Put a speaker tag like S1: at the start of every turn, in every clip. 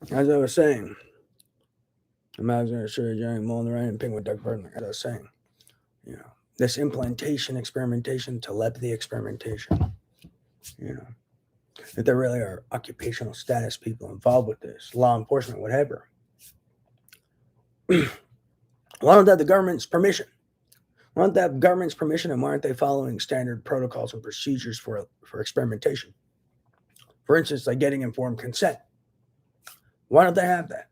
S1: As I was saying, imagine a sure giant mole in the rain and penguin duck bird. As I was saying, you know, this implantation, experimentation, telepathy experimentation, you know, that there really are occupational status people involved with this, law enforcement, whatever. Why don't they have the government's permission? Why don't they have government's permission, and why aren't they following standard protocols and procedures for experimentation? For instance, like getting informed consent. Why don't they have that?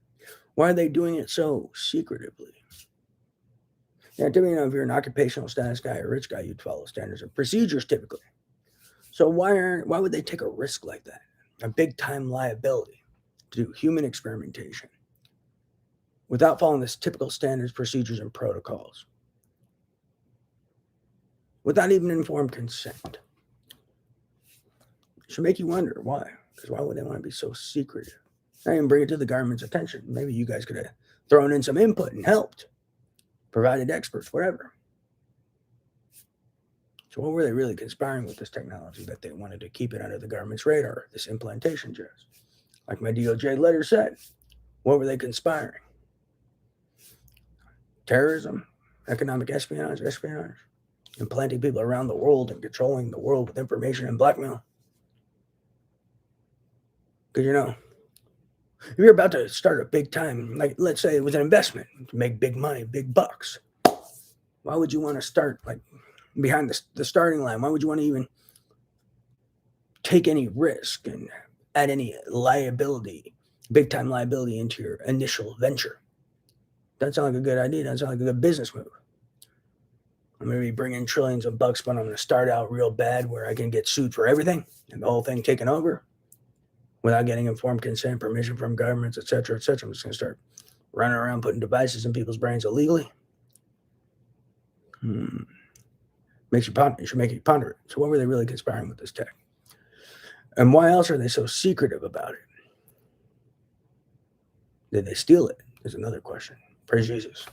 S1: Why are they doing it so secretively? Yeah, typically, if you're an occupational status guy or rich guy, you'd follow standards and procedures typically. So why would they take a risk like that? A big time liability to do human experimentation without following this typical standards, procedures, and protocols. Without even informed consent. It should make you wonder why. Because why would they want to be so secretive? I even bring it to the government's attention. Maybe you guys could have thrown in some input and helped, provided experts, whatever. So what were they really conspiring with this technology that they wanted to keep it under the government's radar, this implantation just? Like my DOJ letter said, what were they conspiring? Terrorism, economic espionage, implanting people around the world and controlling the world with information and blackmail. Because, if you're about to start a big time, like let's say it was an investment to make big money, big bucks, why would you want to start like behind the starting line? Why would you want to even take any risk and add any liability, big time liability into your initial venture? Doesn't sound like a good idea. Doesn't sound like a good business move. I'm going to be bringing trillions of bucks, but I'm going to start out real bad where I can get sued for everything and the whole thing taken over without getting informed consent, permission from governments, etc., etc. I'm just going to start running around putting devices in people's brains illegally. Makes you ponder. It should make you ponder it. So what were they really conspiring with this tech? And why else are they so secretive about it? Did they steal it? Is another question. Praise Jesus.